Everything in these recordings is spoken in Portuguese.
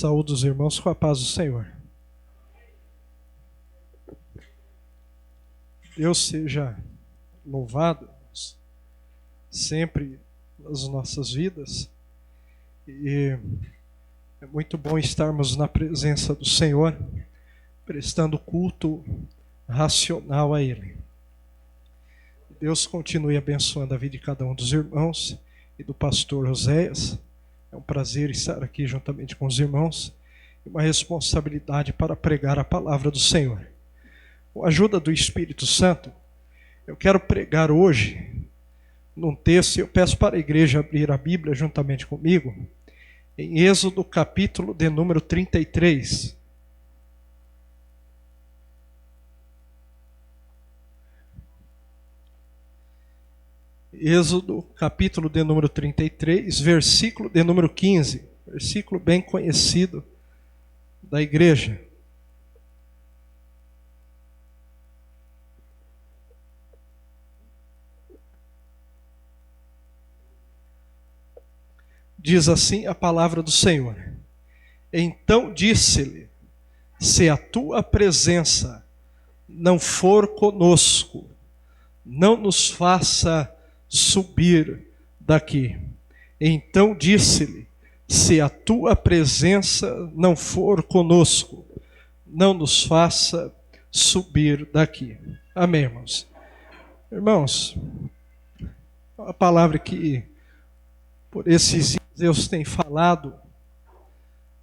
Saúde os irmãos com a paz do Senhor. Deus seja louvado sempre nas nossas vidas. E é muito bom estarmos na presença do Senhor, prestando culto racional a Ele. Deus continue abençoando a vida de cada um dos irmãos e do pastor Oséias. É um prazer estar aqui juntamente com os irmãos e uma responsabilidade para pregar a palavra do Senhor. Com a ajuda do Espírito Santo, eu quero pregar hoje num texto, eu peço para a igreja abrir a Bíblia juntamente comigo, em Êxodo capítulo de número 33. Êxodo capítulo de número 33, versículo de número 15, versículo bem conhecido da igreja. Diz assim a palavra do Senhor: Então disse-lhe: se a tua presença não for conosco, não nos faça subir daqui. Então disse-lhe: se a tua presença não for conosco, não nos faça subir daqui. Amém, irmãos? Irmãos, a palavra que por esses dias Deus tem falado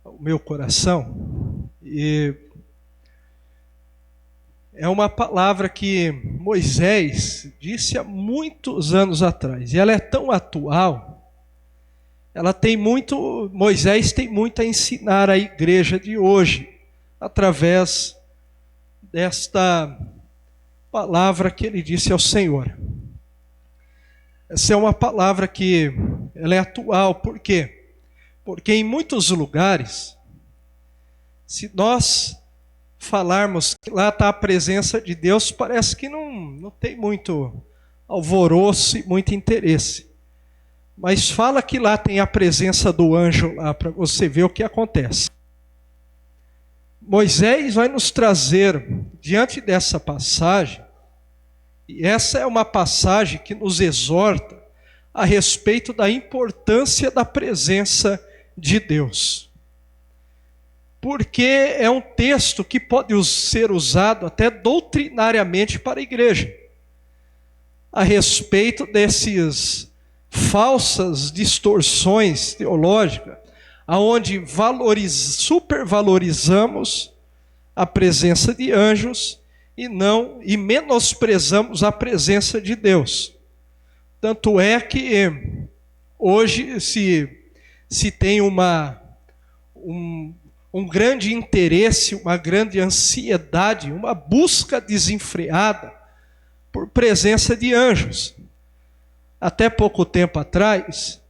ao meu coração, e é uma palavra que Moisés disse há muitos anos atrás, e ela é tão atual, Moisés tem muito a ensinar à igreja de hoje, através desta palavra que ele disse ao Senhor. Essa é uma palavra que ela é atual, por quê? Porque em muitos lugares, se nós falarmos que lá está a presença de Deus, parece que não tem muito alvoroço e muito interesse. Mas fala que lá tem a presença do anjo lá, para você ver o que acontece. Moisés vai nos trazer, diante dessa passagem, e essa é uma passagem que nos exorta a respeito da importância da presença de Deus. Porque é um texto que pode ser usado até doutrinariamente para a igreja, a respeito desses falsas distorções teológicas, aonde supervalorizamos a presença de anjos e menosprezamos a presença de Deus. Tanto é que hoje se tem um grande interesse, uma grande ansiedade, uma busca desenfreada por presença de anjos. Até pouco tempo atrás,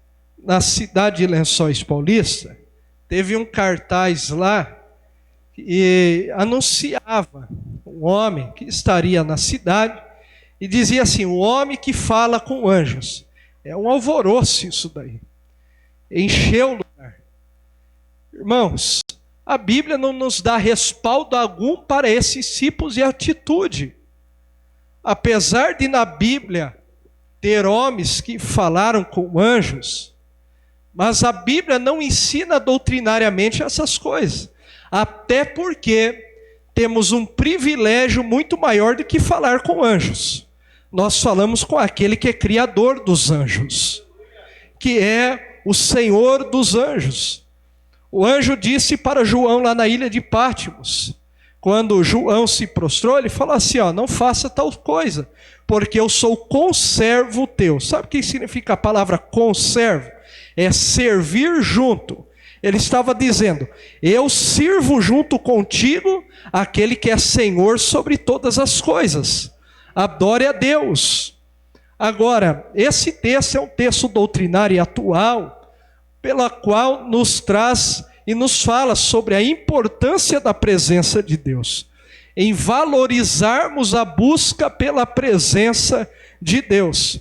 na cidade de Lençóis Paulista, teve um cartaz lá e anunciava um homem que estaria na cidade e dizia assim: o homem que fala com anjos. É um alvoroço isso daí. Encheu o lugar. Irmãos, a Bíblia não nos dá respaldo algum para esses tipos de atitude. Apesar de na Bíblia ter homens que falaram com anjos, mas a Bíblia não ensina doutrinariamente essas coisas. Até porque temos um privilégio muito maior do que falar com anjos. Nós falamos com aquele que é criador dos anjos, que é o Senhor dos anjos. O anjo disse para João lá na ilha de Pátimos, quando João se prostrou, ele falou assim: não faça tal coisa, porque eu sou conservo teu. Sabe o que significa a palavra conservo? É servir junto. Ele estava dizendo: eu sirvo junto contigo aquele que é Senhor sobre todas as coisas. Adore a Deus. Agora, esse texto é um texto doutrinário e atual, pela qual nos traz e nos fala sobre a importância da presença de Deus, em valorizarmos a busca pela presença de Deus.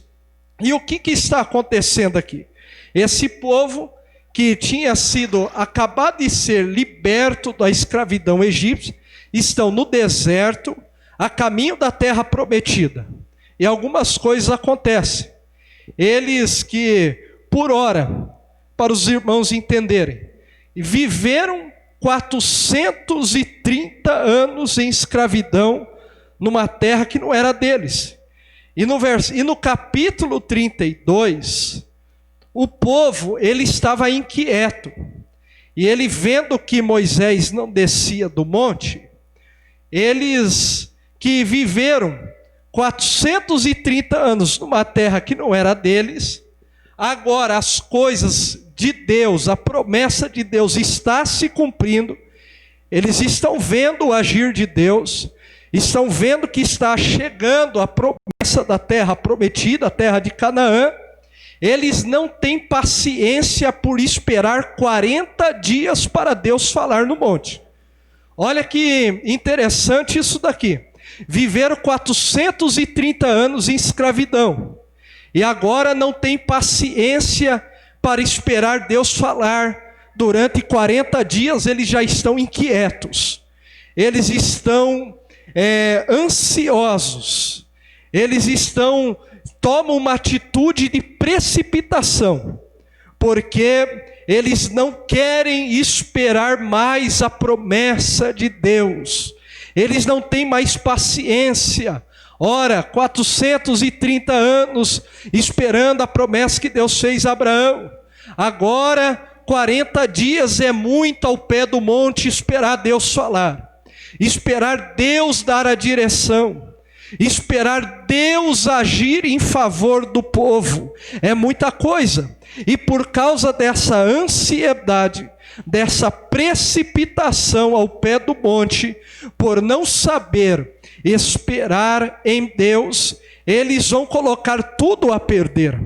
E o que está acontecendo aqui? Esse povo que tinha sido acabado de ser liberto da escravidão egípcia, estão no deserto, a caminho da terra prometida. E algumas coisas acontecem. Eles que, por hora, para os irmãos entenderem, viveram 430 anos em escravidão numa terra que não era deles. E no capítulo 32, o povo, ele estava inquieto. E ele, vendo que Moisés não descia do monte, eles que viveram 430 anos numa terra que não era deles, agora as coisas de Deus, a promessa de Deus está se cumprindo, eles estão vendo o agir de Deus, estão vendo que está chegando a promessa da terra prometida, a terra de Canaã. Eles não têm paciência por esperar 40 dias para Deus falar no monte. Olha que interessante isso daqui. Viveram 430 anos em escravidão. E agora não tem paciência para esperar Deus falar. Durante 40 dias eles já estão inquietos. Eles estão ansiosos. Eles tomam uma atitude de precipitação. Porque eles não querem esperar mais a promessa de Deus. Eles não têm mais paciência. Ora, 430 anos esperando a promessa que Deus fez a Abraão. Agora, 40 dias é muito ao pé do monte esperar Deus falar. Esperar Deus dar a direção. Esperar Deus agir em favor do povo. É muita coisa. E por causa dessa ansiedade, dessa precipitação ao pé do monte, por não saber esperar em Deus, eles vão colocar tudo a perder.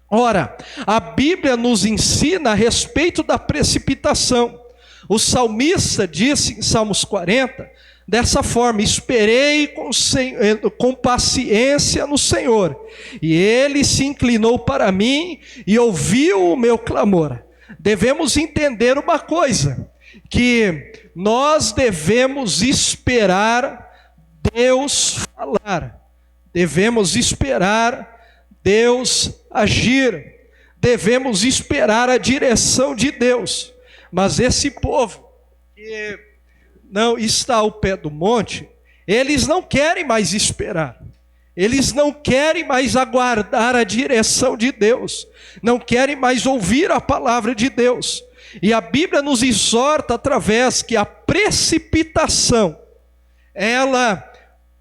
Ora, a Bíblia nos ensina a respeito da precipitação. O salmista disse em Salmos 40, dessa forma: esperei com paciência no Senhor, e Ele se inclinou para mim e ouviu o meu clamor. Devemos entender uma coisa, que nós devemos esperar Deus falar, devemos esperar Deus agir, devemos esperar a direção de Deus. Mas esse povo que não está ao pé do monte, eles não querem mais esperar, eles não querem mais aguardar a direção de Deus, não querem mais ouvir a palavra de Deus. E a Bíblia nos exorta através que a precipitação, ela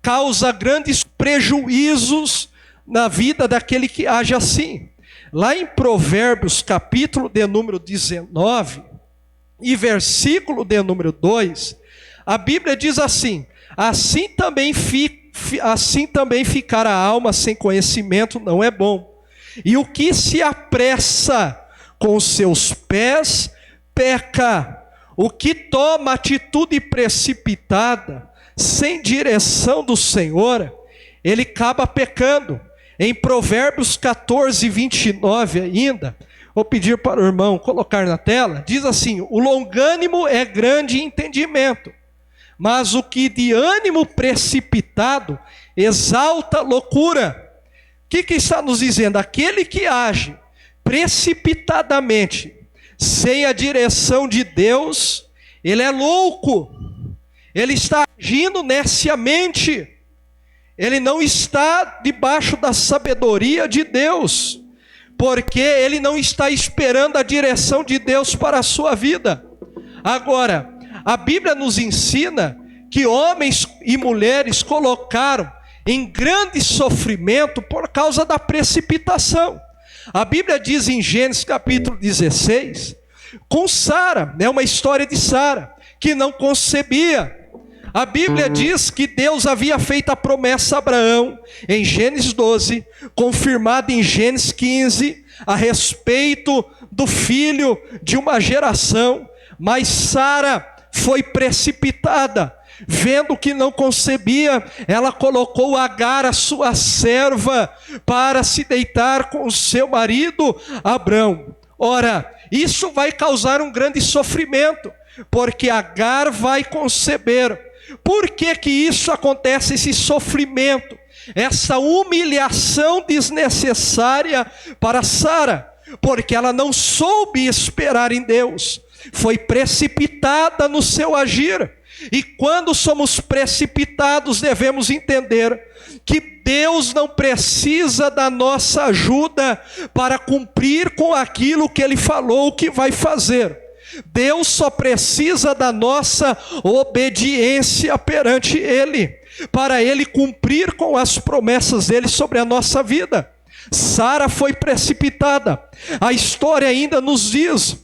causa grandes prejuízos na vida daquele que age assim. Lá em Provérbios, capítulo de número 19, e versículo de número 2, a Bíblia diz assim: assim também ficar a alma sem conhecimento não é bom, e o que se apressa com seus pés peca. O que toma atitude precipitada, sem direção do Senhor, ele acaba pecando. Em Provérbios 14, 29 ainda, vou pedir para o irmão colocar na tela, diz assim: o longânimo é grande entendimento, mas o que de ânimo precipitado exalta loucura. O que está nos dizendo? Aquele que age precipitadamente, sem a direção de Deus, ele é louco, ele está agindo neciamente, ele não está debaixo da sabedoria de Deus, porque ele não está esperando a direção de Deus para a sua vida. Agora, a Bíblia nos ensina que homens e mulheres colocaram em grande sofrimento por causa da precipitação. A Bíblia diz em Gênesis capítulo 16, com Sara, uma história de Sara, que não concebia. A Bíblia diz que Deus havia feito a promessa a Abraão, em Gênesis 12, confirmada em Gênesis 15, a respeito do filho de uma geração, mas Sara foi precipitada. Vendo que não concebia, ela colocou Agar, a sua serva, para se deitar com o seu marido Abrão. Ora, isso vai causar um grande sofrimento, porque Agar vai conceber. Por que que isso acontece, esse sofrimento, essa humilhação desnecessária para Sara? Porque ela não soube esperar em Deus, foi precipitada no seu agir. E quando somos precipitados, devemos entender que Deus não precisa da nossa ajuda para cumprir com aquilo que Ele falou que vai fazer. Deus só precisa da nossa obediência perante Ele, para Ele cumprir com as promessas dEle sobre a nossa vida. Sara foi precipitada. A história ainda nos diz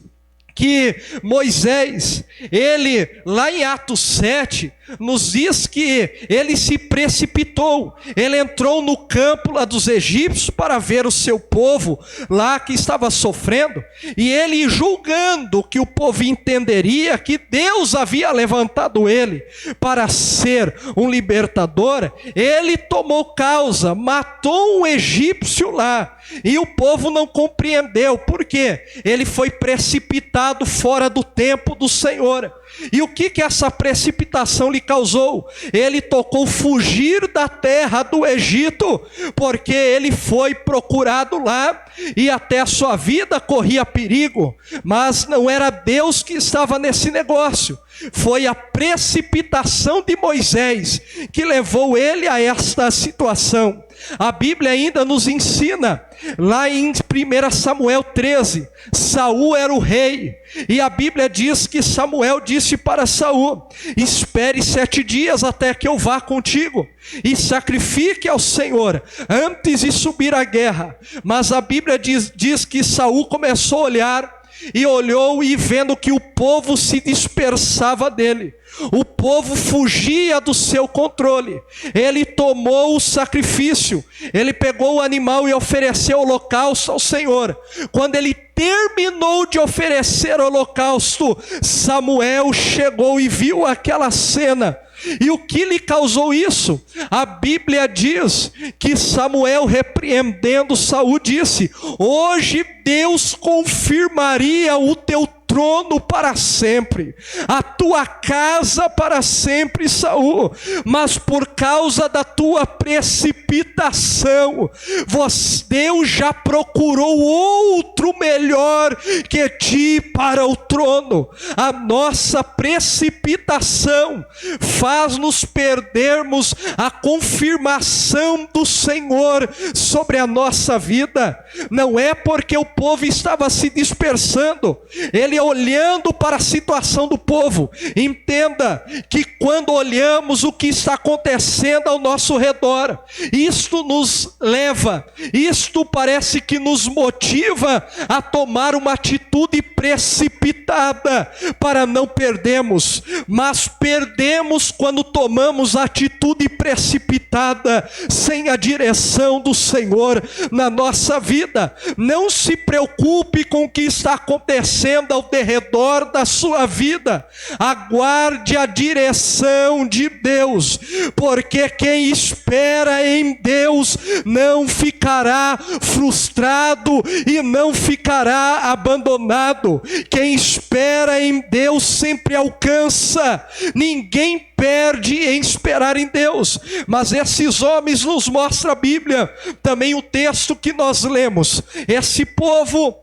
que Moisés, ele lá em Atos 7, nos diz que ele se precipitou, ele entrou no campo lá dos egípcios para ver o seu povo lá que estava sofrendo, e ele, julgando que o povo entenderia que Deus havia levantado ele para ser um libertador, ele tomou causa, matou um egípcio lá, e o povo não compreendeu. Por quê? Ele foi precipitado fora do tempo do Senhor. E o que essa precipitação lhe causou? Ele tocou fugir da terra do Egito, porque ele foi procurado lá, e até a sua vida corria perigo. Mas não era Deus que estava nesse negócio. Foi a precipitação de Moisés que levou ele a esta situação. A Bíblia ainda nos ensina, lá em 1 Samuel 13, Saul era o rei, e a Bíblia diz que Samuel disse para Saul: espere 7 dias até que eu vá contigo, e sacrifique ao Senhor, antes de subir à guerra. Mas a Bíblia diz que Saul começou a olhar, e olhou, e vendo que o povo se dispersava dele, o povo fugia do seu controle, ele tomou o sacrifício, ele pegou o animal e ofereceu holocausto ao Senhor. Quando ele terminou de oferecer holocausto, Samuel chegou e viu aquela cena. E o que lhe causou isso? A Bíblia diz que Samuel, repreendendo Saul, disse: hoje Deus confirmaria o teu trono para sempre, a tua casa para sempre, Saul, mas por causa da tua precipitação, Deus já procurou outro melhor que ti para o trono. A nossa precipitação faz-nos perdermos a confirmação do Senhor sobre a nossa vida. Não é porque o povo estava se dispersando, ele olhando para a situação do povo. Entenda que quando olhamos o que está acontecendo ao nosso redor, isto nos leva, isto parece que nos motiva a tomar uma atitude precipitada para não perdermos, mas perdemos quando tomamos atitude precipitada sem a direção do Senhor na nossa vida. Não se preocupe com o que está acontecendo ao derredor da sua vida, aguarde a direção de Deus, porque quem espera em Deus não ficará frustrado e não ficará abandonado. Quem espera em Deus sempre alcança. Ninguém perde em esperar em Deus. Mas esses homens, nos mostra a Bíblia, também o texto que nós lemos, esse povo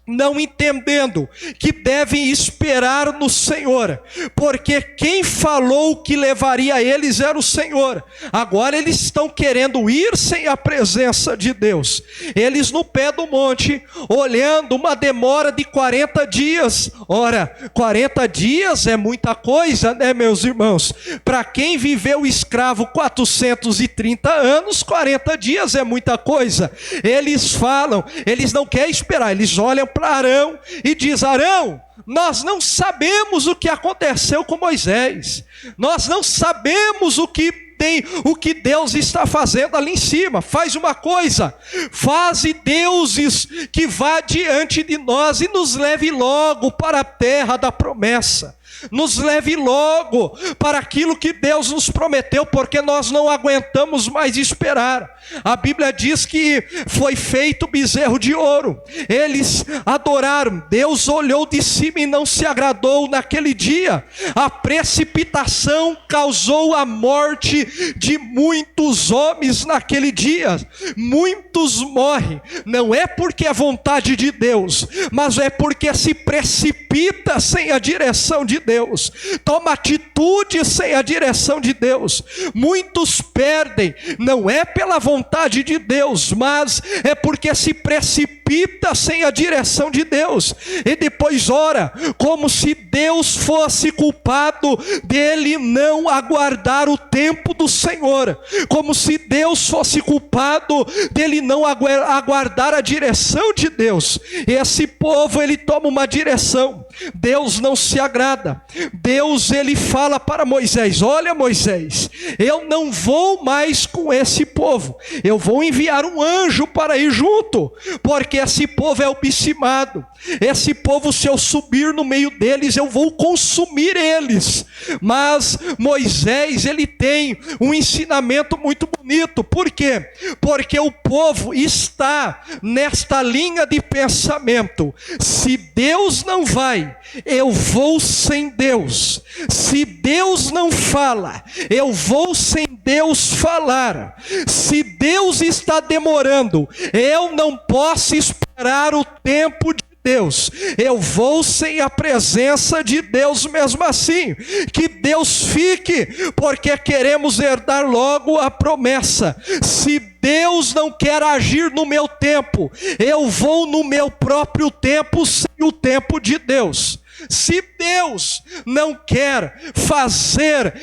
não entendendo que devem esperar no Senhor, porque quem falou que levaria eles era o Senhor. Agora eles estão querendo ir sem a presença de Deus. Eles no pé do monte, olhando uma demora de 40 dias. Ora, 40 dias é muita coisa, né, meus irmãos? Para quem viveu escravo 430 anos, 40 dias é muita coisa. Eles falam, eles não querem esperar, eles olham para Arão e diz: Arão, nós não sabemos o que aconteceu com Moisés, nós não sabemos o que Deus está fazendo ali em cima. Faz uma coisa, faze deuses que vá diante de nós e nos leve logo para a terra da promessa. nos leve logo para aquilo que Deus nos prometeu, porque nós não aguentamos mais esperar. A Bíblia diz que foi feito bezerro de ouro, eles adoraram, Deus olhou de cima e não se agradou naquele dia. A precipitação causou a morte de muitos homens naquele dia, muitos morrem, não é porque é vontade de Deus, mas é porque se precipita sem a direção de Deus, toma atitude sem a direção de Deus. Muitos perdem, não é pela vontade de Deus, mas é porque se precipita sem a direção de Deus, e depois ora como se Deus fosse culpado dele não aguardar o tempo do Senhor, como se Deus fosse culpado dele não aguardar a direção de Deus. Esse povo, ele toma uma direção, Deus não se agrada. Deus, ele fala para Moisés: olha Moisés, eu não vou mais com esse povo, eu vou enviar um anjo para ir junto, porque esse povo é obstinado, esse povo, se eu subir no meio deles, eu vou consumir eles. Mas Moisés, ele tem um ensinamento muito bonito. Por quê? Porque o povo está nesta linha de pensamento: se Deus não vai, eu vou sem Deus. Se Deus não fala, eu vou sem Deus falar. Se Deus está demorando, eu não posso esperar o tempo de Deus, eu vou sem a presença de Deus mesmo assim. Que Deus fique, porque queremos herdar logo a promessa. Se Deus não quer agir no meu tempo, eu vou no meu próprio tempo, sem o tempo de Deus. Se Deus não quer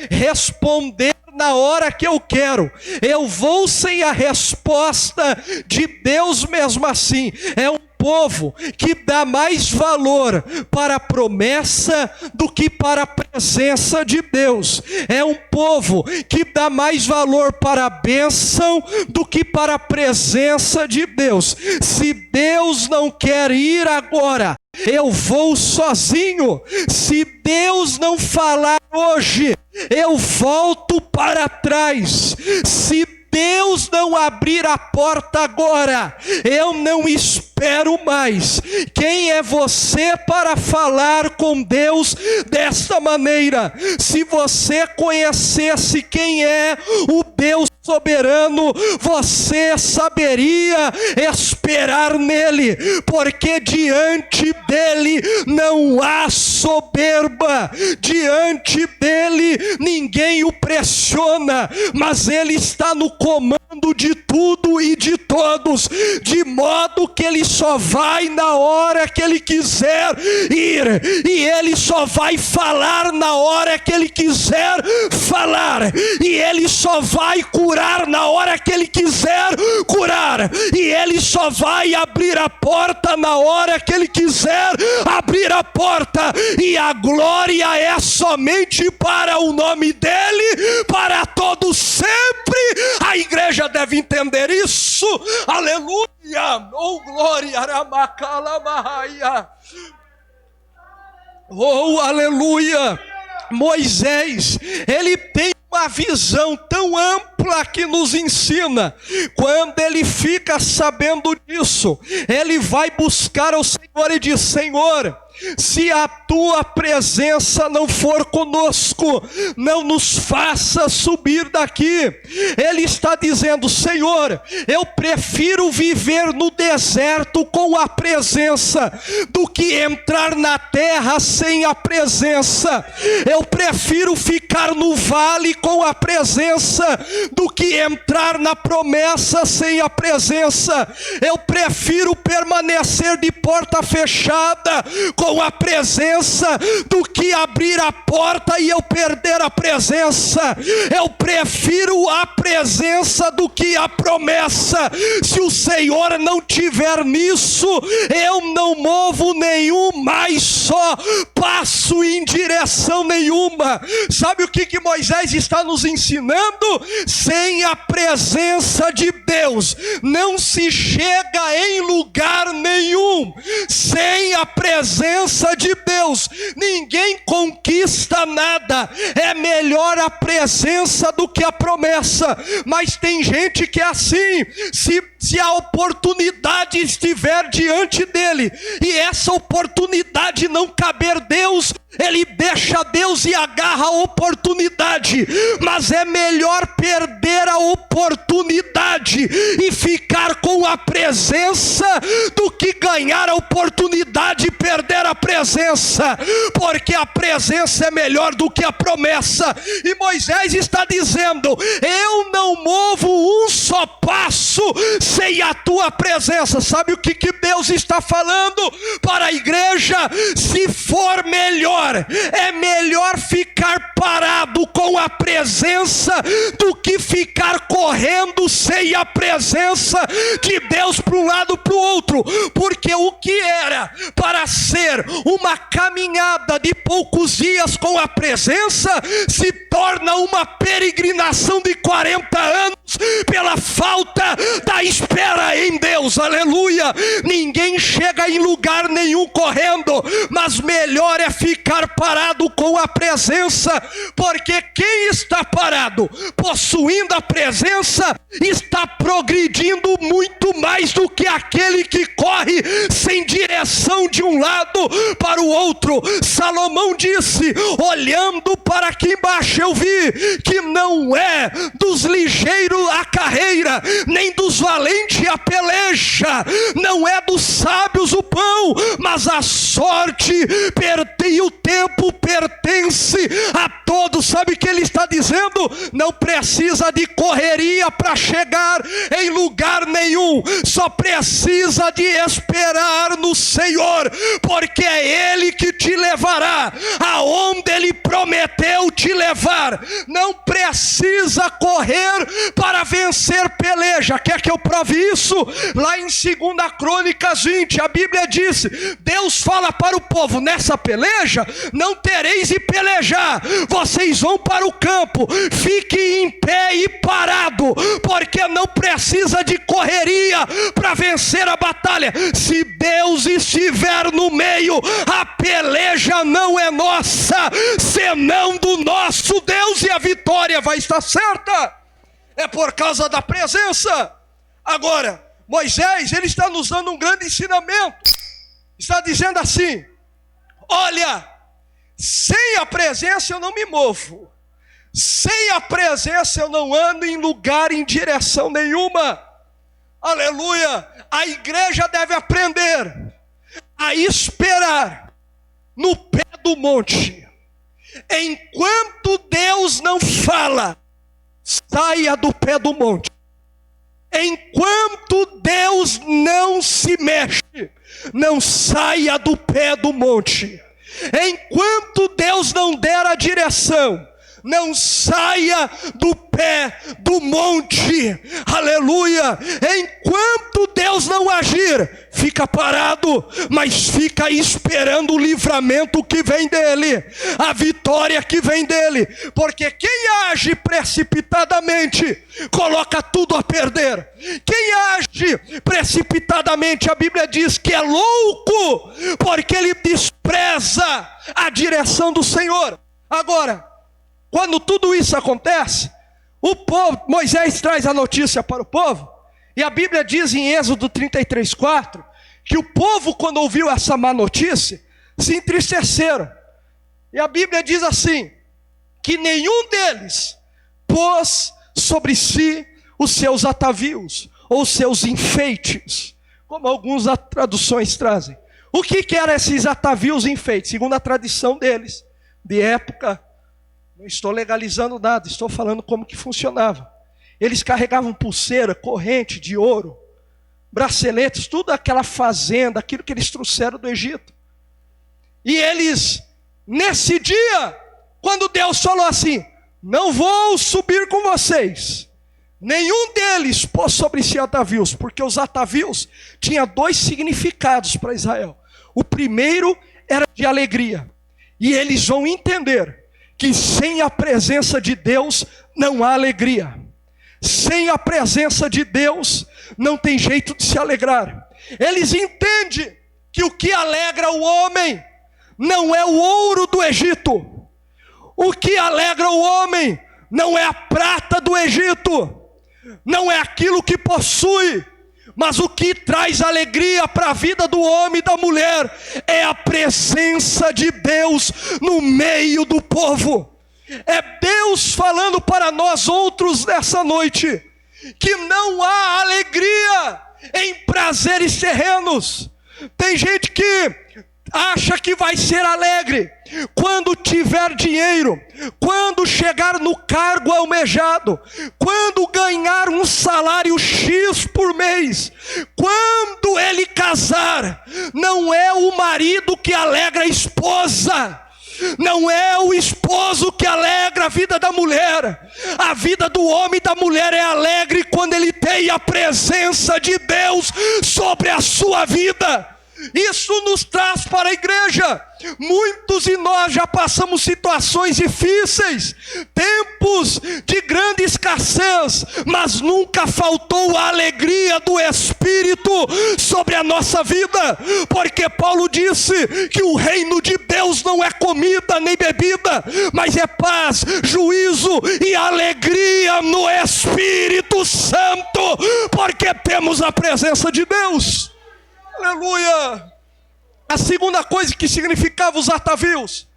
responder na hora que eu quero, eu vou sem a resposta de Deus mesmo assim. É um povo que dá mais valor para a promessa do que para a presença de Deus. É um povo que dá mais valor para a bênção do que para a presença de Deus. Se Deus não quer ir agora, eu vou sozinho. Se Deus não falar hoje, eu volto para trás. Se Deus não abrir a porta agora, eu não espero mais. Quem é você para falar com Deus desta maneira? Se você conhecesse quem é o Deus soberano, você saberia esperar nele, porque diante dele não há soberba, diante dele ninguém o pressiona, mas ele está no comando de tudo e de todos, de modo que ele só vai na hora que ele quiser ir, e ele só vai falar na hora que ele quiser falar, e ele só vai curar na hora que ele quiser curar, e ele só vai abrir a porta na hora que ele quiser abrir a porta, e a glória é somente para o nome dele, para todos sempre. A igreja deve entender isso. Aleluia, oh glória, oh aleluia. Moisés, ele tem uma visão tão ampla que nos ensina. Quando ele fica sabendo disso, ele vai buscar ao Senhor e diz: Senhor, se a tua presença não for conosco, não nos faça subir daqui. Ele está dizendo: Senhor, eu prefiro viver no deserto com a presença do que entrar na terra sem a presença. Eu prefiro ficar no vale com a presença do que entrar na promessa sem a presença. Eu prefiro permanecer de porta fechada com a presença do que abrir a porta e eu perder a presença. Eu prefiro a presença do que a promessa. Se o Senhor não tiver nisso, eu não movo nenhum, mais só passo em direção nenhuma. Sabe o que Moisés está nos ensinando? Sem a presença de Deus não se chega em lugar nenhum. nenhum. Sem a presença de Deus, ninguém conquista nada. É melhor a presença do que a promessa. Mas tem gente que é assim. Se a oportunidade estiver diante dele e essa oportunidade não caber Deus, ele deixa Deus e agarra a oportunidade. Mas é melhor perder a oportunidade e ficar com a presença do que ganhar a oportunidade e perder a presença, porque a presença é melhor do que a promessa. E Moisés está dizendo: eu não movo um só passo sem a tua presença. Sabe o que Deus está falando para a igreja? Se for melhor, é melhor ficar parado com a presença do que ficar correndo sem a presença de Deus para um lado para o outro. Porque o que era para ser uma caminhada de poucos dias com a presença se torna uma peregrinação de 40 anos pela falta da espera em Deus. Aleluia! Ninguém chega em lugar nenhum correndo, mas melhor é ficar parado com a presença, porque quem está parado, possuindo a presença, está progredindo muito mais do que aquele que corre sem direção de um lado para o outro. Salomão disse: olhando para aqui embaixo eu vi que não é dos ligeiros a carreira, nem dos valentes a peleja, não é dos sábios o pão, mas a sorte e o tempo pertence a todos. Sabe o que ele está dizendo? Não precisa de correria para chegar em lugar nenhum, só precisa de esperar no Senhor, porque é Ele que te levará aonde Ele prometeu te levar. Não precisa correr para vencer peleja. Quer que eu prove isso? Lá em 2 Crônicas 20, a Bíblia diz: Deus fala para o povo: nessa peleja não tereis de pelejar, vocês vão para o campo, fiquem em pé e parado, porque não precisa de correria para vencer a batalha. Se Deus estiver no meio, a peleja não é nossa, senão do nosso Deus, e a vitória vai estar certa. É por causa da presença. Agora, Moisés, ele está nos dando um grande ensinamento. Está dizendo assim: olha, sem a presença eu não me movo. Sem a presença eu não ando em lugar, em direção nenhuma. Aleluia! A igreja deve aprender a esperar no pé do monte. Enquanto Deus não fala, saia do pé do monte. Enquanto Deus não se mexe, não saia do pé do monte. Enquanto Deus não der a direção, não saia do pé do monte. Aleluia! Enquanto Deus não agir, fica parado, mas fica esperando o livramento que vem dele, a vitória que vem dele. Porque quem age precipitadamente coloca tudo a perder. Quem age precipitadamente, a Bíblia diz que é louco, porque ele despreza a direção do Senhor. Agora, quando tudo isso acontece, o povo, Moisés traz a notícia para o povo, e a Bíblia diz em Êxodo 33:4, que o povo, quando ouviu essa má notícia, se entristeceram. E a Bíblia diz assim, que nenhum deles pôs sobre si os seus atavios, ou seus enfeites, como algumas traduções trazem. O que eram esses atavios e enfeites? Segundo a tradição deles, de época. Não estou legalizando nada, estou falando como que funcionava. Eles carregavam pulseira, corrente de ouro, braceletes, tudo aquela fazenda, aquilo que eles trouxeram do Egito. E eles, nesse dia, quando Deus falou assim: não vou subir com vocês, nenhum deles pôs sobre si atavios, porque os atavios tinham 2 significados para Israel. O primeiro era de alegria, e eles vão entender que sem a presença de Deus não há alegria. Sem a presença de Deus não tem jeito de se alegrar. Eles entendem que o que alegra o homem não é o ouro do Egito. O que alegra o homem não é a prata do Egito, não é aquilo que possui, mas o que traz alegria para a vida do homem e da mulher é a presença de Deus no meio do povo. É Deus falando para nós outros nessa noite, que não há alegria em prazeres terrenos. Tem gente que acha que vai ser alegre quando tiver dinheiro, quando chegar no cargo almejado, quando ganhar um salário X por mês, quando ele casar. Não é o marido que alegra a esposa, não é o esposo que alegra a vida da mulher. A vida do homem e da mulher é alegre quando ele tem a presença de Deus sobre a sua vida. Isso nos traz para a igreja. Muitos de nós já passamos situações difíceis, tempos de grande escassez, mas nunca faltou a alegria do Espírito sobre a nossa vida, porque Paulo disse que o reino de Deus não é comida nem bebida, mas é paz, juízo e alegria no Espírito Santo, porque temos a presença de Deus. Aleluia! A segunda coisa que significava os atavios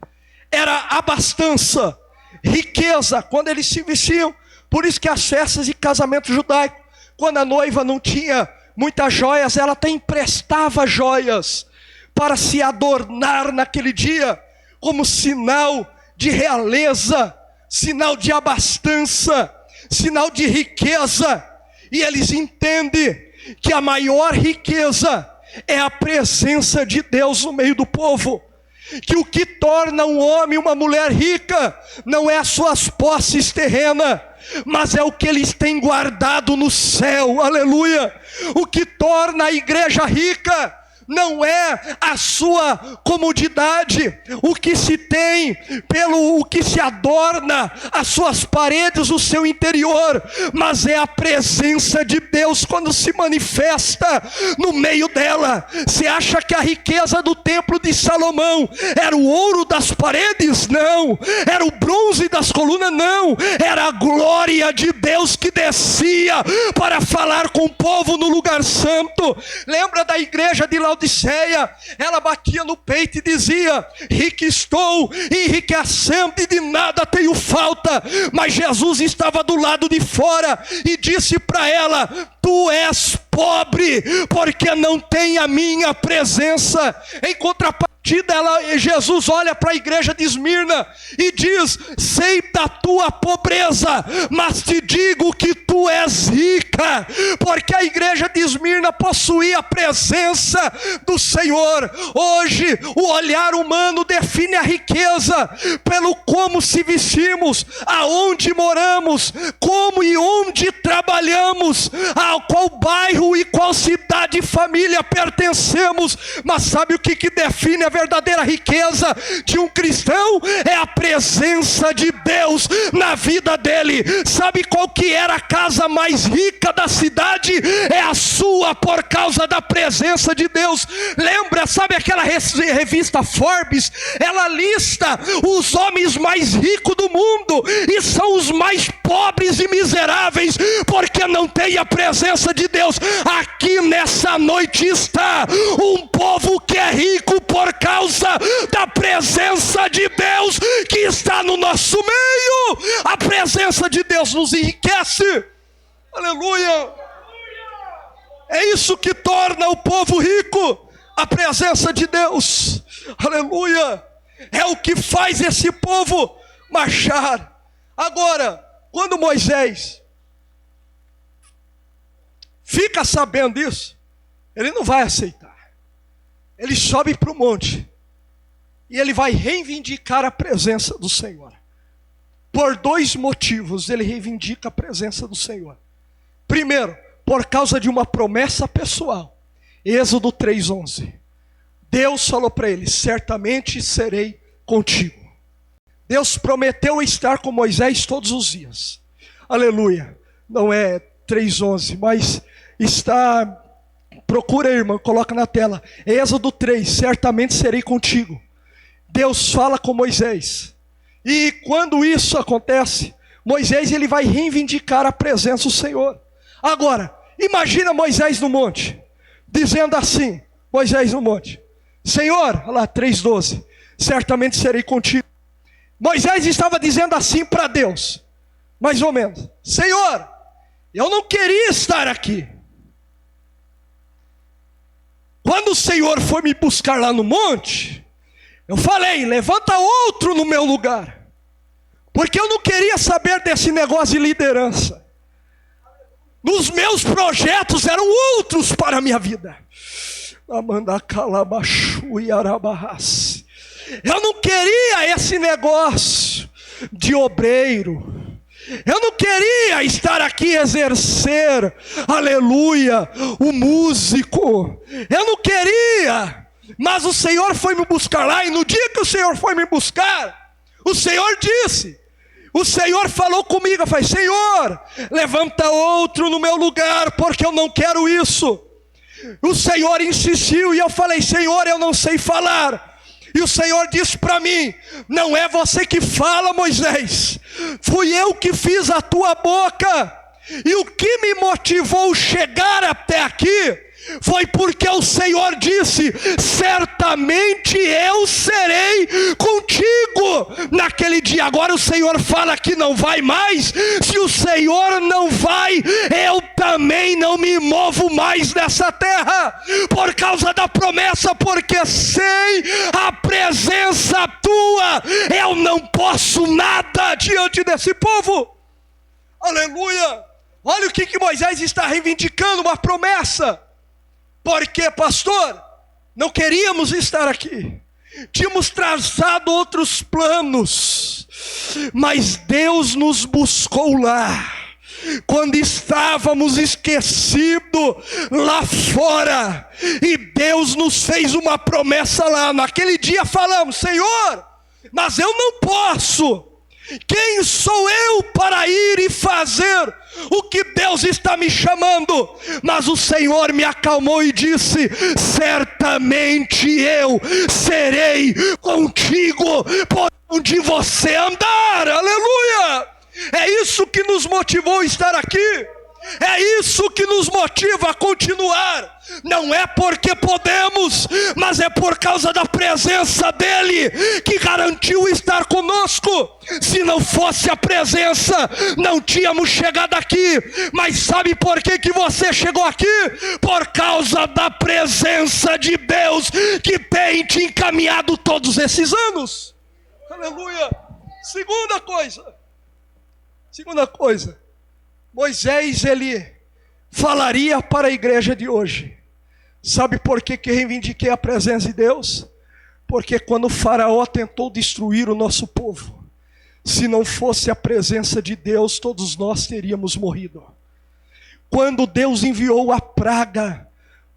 era abastança, riqueza, quando eles se vestiam. Por isso que as festas de casamento judaico, quando a noiva não tinha muitas joias, ela até emprestava joias para se adornar naquele dia, como sinal de realeza, sinal de abastança, sinal de riqueza. E eles entendem que a maior riqueza é a presença de Deus no meio do povo. Que o que torna um homem e uma mulher rica não é as suas posses terrenas, mas é o que eles têm guardado no céu. Aleluia! O que torna a igreja rica não é a sua comodidade, o que se tem, o que se adorna as suas paredes, o seu interior, mas é a presença de Deus quando se manifesta no meio dela. Você acha que a riqueza do templo de Salomão era o ouro das paredes? Não. Era o bronze das colunas? Não. Era a glória de Deus que descia para falar com o povo no lugar santo. Lembra da igreja de Laodiceia? Ela batia no peito e dizia: rica estou, enriquecendo e de nada tenho falta. Mas Jesus estava do lado de fora e disse para ela: tu és pobre, porque não tem a minha presença. Em contrapartida, Jesus olha para a igreja de Esmirna e diz: sei da tua pobreza, mas te digo que tu és rica, porque a igreja de Esmirna possuía a presença do Senhor. Hoje o olhar humano define a riqueza pelo como se vestimos, aonde moramos, como e onde trabalhamos, a qual bairro e qual cidade e família pertencemos. Mas sabe o que define a verdadeira riqueza de um cristão? É a presença de Deus na vida dele. Sabe qual que era a casa mais rica da cidade? É a sua, por causa da presença de Deus. Lembra, sabe aquela revista Forbes? Ela lista os homens mais ricos do mundo e são os mais pobres e miseráveis, porque não tem a presença de Deus. Aqui nessa noite está um povo que é rico por causa da presença de Deus que está no nosso meio. A presença de Deus nos enriquece. Aleluia! É isso que torna o povo rico, a presença de Deus. Aleluia! É o que faz esse povo marchar. Agora, quando Moisés fica sabendo disso, ele não vai aceitar. Ele sobe para o monte e ele vai reivindicar a presença do Senhor. Por dois motivos ele reivindica a presença do Senhor. Primeiro, por causa de uma promessa pessoal. Êxodo 3:11. Deus falou para ele: certamente serei contigo. Deus prometeu estar com Moisés todos os dias. Aleluia. Não é 3:11, mas está, procura aí, irmão, coloca na tela, Êxodo 3, certamente serei contigo. Deus fala com Moisés, e quando isso acontece, Moisés ele vai reivindicar a presença do Senhor. Agora, imagina Moisés no monte, dizendo assim, Moisés no monte, Senhor, olha lá 3:12, certamente serei contigo. Moisés estava dizendo assim para Deus, mais ou menos, Senhor, eu não queria estar aqui. Quando o Senhor foi me buscar lá no monte, eu falei, levanta outro no meu lugar, porque eu não queria saber desse negócio de liderança. Nos meus projetos eram outros para a minha vida. Eu não queria esse negócio de obreiro. Eu não queria estar aqui exercer, aleluia, o músico. Eu não queria. Mas o Senhor foi me buscar lá, e no dia que o Senhor foi me buscar, o Senhor disse, o Senhor falou comigo, eu falei, Senhor, levanta outro no meu lugar, porque eu não quero isso. O Senhor insistiu, e eu falei, Senhor, eu não sei falar. E o Senhor disse para mim, não é você que fala, Moisés, fui eu que fiz a tua boca. E o que me motivou chegar até aqui foi porque o Senhor disse, certamente eu serei contigo naquele dia. Agora o Senhor fala que não vai mais. Se o Senhor não vai, eu também não me movo mais nessa terra, por causa da promessa, porque sem a presença tua, eu não posso nada diante desse povo. Aleluia. Olha o que Moisés está reivindicando, uma promessa. Porque, pastor, não queríamos estar aqui, tínhamos traçado outros planos, mas Deus nos buscou lá, quando estávamos esquecidos lá fora, e Deus nos fez uma promessa lá. Naquele dia falamos, Senhor, mas eu não posso. Quem sou eu para ir e fazer o que Deus está me chamando? Mas o Senhor me acalmou e disse, certamente eu serei contigo por onde você andar. Aleluia! É isso que nos motivou a estar aqui. É isso que nos motiva a continuar. Não é porque podemos, mas é por causa da presença dele que garantiu estar conosco. Se não fosse a presença, não tínhamos chegado aqui. Mas sabe por que você chegou aqui? Por causa da presença de Deus que tem te encaminhado todos esses anos. Aleluia. Segunda coisa, Moisés, ele falaria para a igreja de hoje. Sabe por que reivindiquei a presença de Deus? Porque quando o faraó tentou destruir o nosso povo, se não fosse a presença de Deus, todos nós teríamos morrido. Quando Deus enviou a praga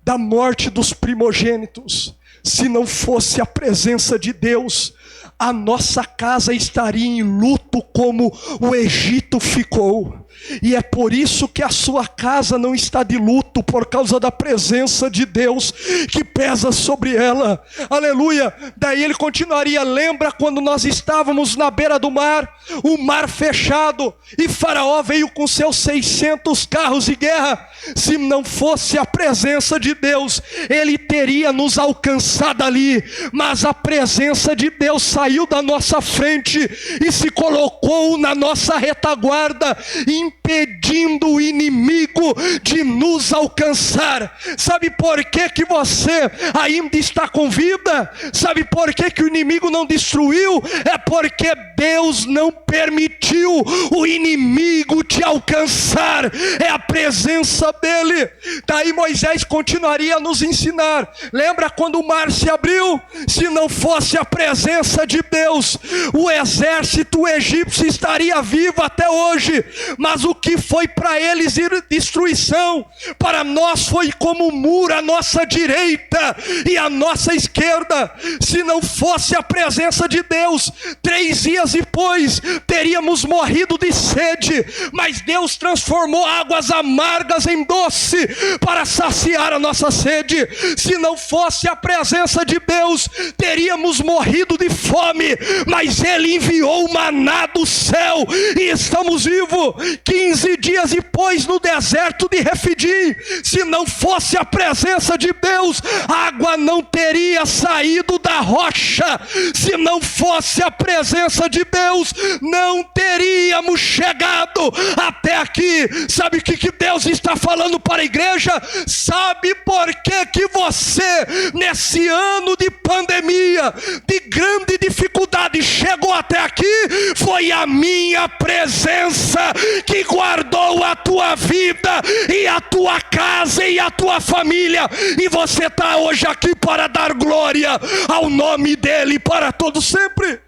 da morte dos primogênitos, se não fosse a presença de Deus, a nossa casa estaria em luto como o Egito ficou. E é por isso que a sua casa não está de luto, por causa da presença de Deus que pesa sobre ela. Aleluia. Daí ele continuaria, lembra quando nós estávamos na beira do mar, o mar fechado, e Faraó veio com seus 600 carros de guerra. Se não fosse a presença de Deus, ele teria nos alcançado ali. Mas a presença de Deus saiu da nossa frente e se colocou na nossa retaguarda, impedindo o inimigo de nos alcançar. Sabe por que você ainda está com vida? Sabe por que o inimigo não destruiu? É porque Deus não permitiu o inimigo te alcançar. É a presença dele. Daí Moisés continuaria a nos ensinar. Lembra quando o mar se abriu? Se não fosse a presença de Deus, o exército egípcio estaria vivo até hoje. Mas Mas o que foi para eles destruição, para nós foi como um muro à nossa direita e à nossa esquerda. Se não fosse a presença de Deus, 3 dias depois teríamos morrido de sede, mas Deus transformou águas amargas em doce para saciar a nossa sede. Se não fosse a presença de Deus, teríamos morrido de fome, mas Ele enviou o maná do céu e estamos vivos. 15 dias depois no deserto de Refidim, se não fosse a presença de Deus, a água não teria saído da rocha. Se não fosse a presença de Deus, não teríamos chegado até aqui. Sabe o que Deus está falando para a igreja? Sabe por que você, nesse ano de pandemia, de grande dificuldade, chegou até aqui? Foi a minha presença que guardou a tua vida e a tua casa e a tua família, e você está hoje aqui para dar glória ao nome dele para todo sempre.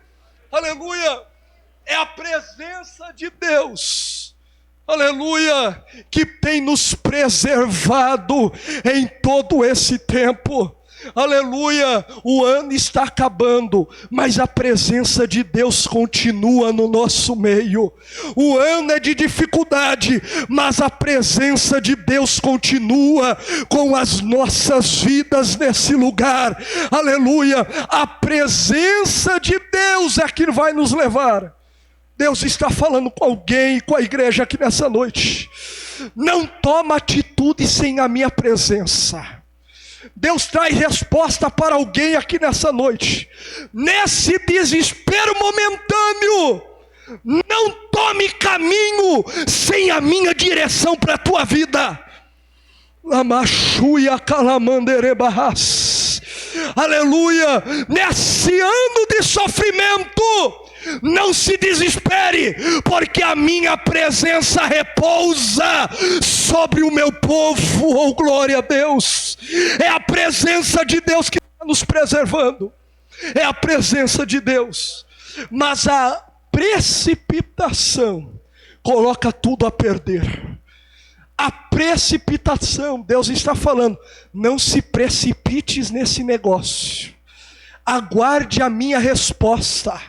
Aleluia. É a presença de Deus, aleluia, que tem nos preservado em todo esse tempo. Aleluia, o ano está acabando, mas a presença de Deus continua no nosso meio. O ano é de dificuldade, mas a presença de Deus continua com as nossas vidas nesse lugar. Aleluia, a presença de Deus é que vai nos levar. Deus está falando com alguém, com a igreja aqui nessa noite. Não toma atitude sem a minha presença. Deus traz resposta para alguém aqui nessa noite. Nesse desespero momentâneo, não tome caminho sem a minha direção para a tua vida. Lamachuia calamanderebarras. Aleluia. Nesse ano de sofrimento, não se desespere, porque a minha presença repousa sobre o meu povo. Oh, glória a Deus. É a presença de Deus que está nos preservando. É a presença de Deus. Mas a precipitação coloca tudo a perder. A precipitação, Deus está falando, não se precipites nesse negócio. Aguarde a minha resposta.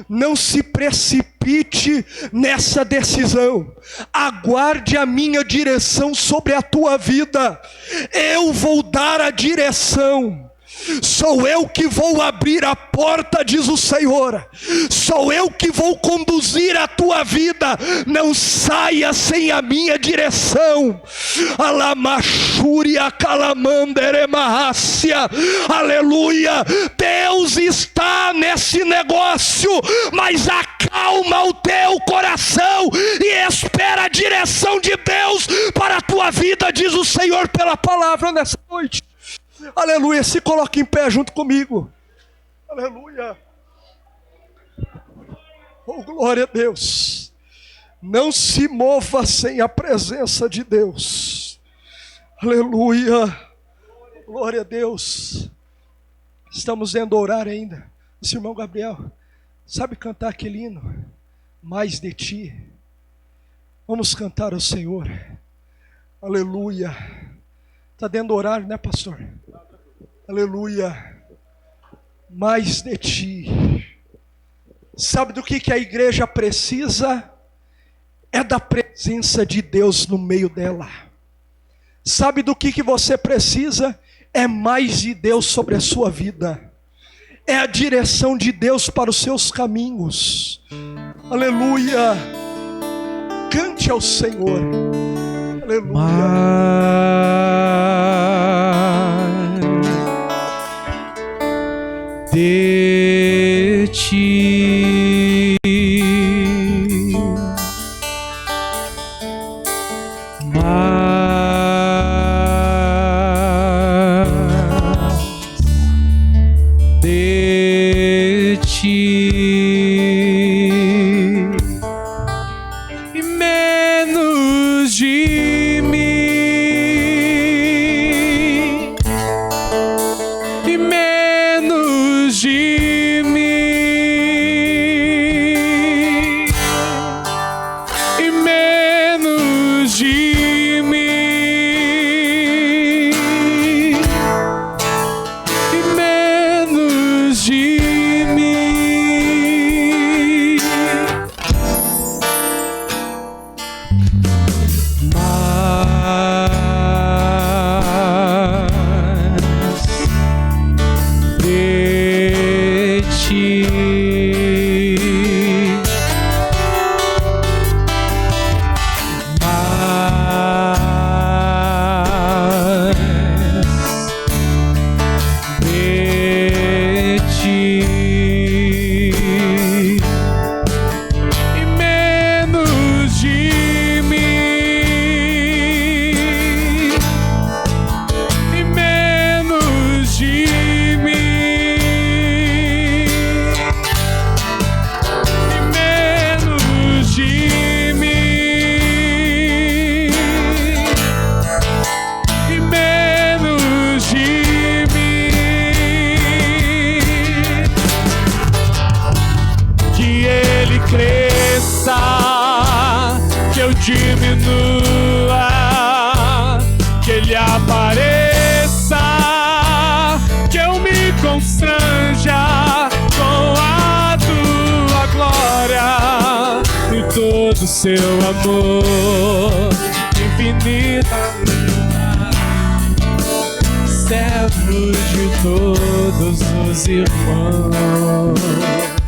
Não se precipite nessa decisão. Aguarde a minha direção sobre a tua vida. Eu vou dar a direção. Sou eu que vou abrir a porta, diz o Senhor. Sou eu que vou conduzir a tua vida. Não saia sem a minha direção. Alamachúria calamanderemarrácia. Aleluia. Deus está nesse negócio, mas acalma o teu coração e espera a direção de Deus para a tua vida, diz o Senhor pela palavra nessa noite. Aleluia, se coloque em pé junto comigo. Aleluia. Oh, glória a Deus. Não se mova sem a presença de Deus. Aleluia. Glória a Deus. Estamos indo orar ainda. Esse irmão Gabriel, sabe cantar aquele hino? Mais de ti. Vamos cantar ao Senhor. Aleluia. Está dentro do horário, né, pastor? Aleluia. Mais de ti. Sabe do que a igreja precisa? É da presença de Deus no meio dela. Sabe do que você precisa? É mais de Deus sobre a sua vida. É a direção de Deus para os seus caminhos. Aleluia. Cante ao Senhor. De ti, mais de ti e menos de mim. De mim, diminua, que Ele apareça, que eu me constranja com a tua glória e todo seu amor infinita, servo de todos os irmãos.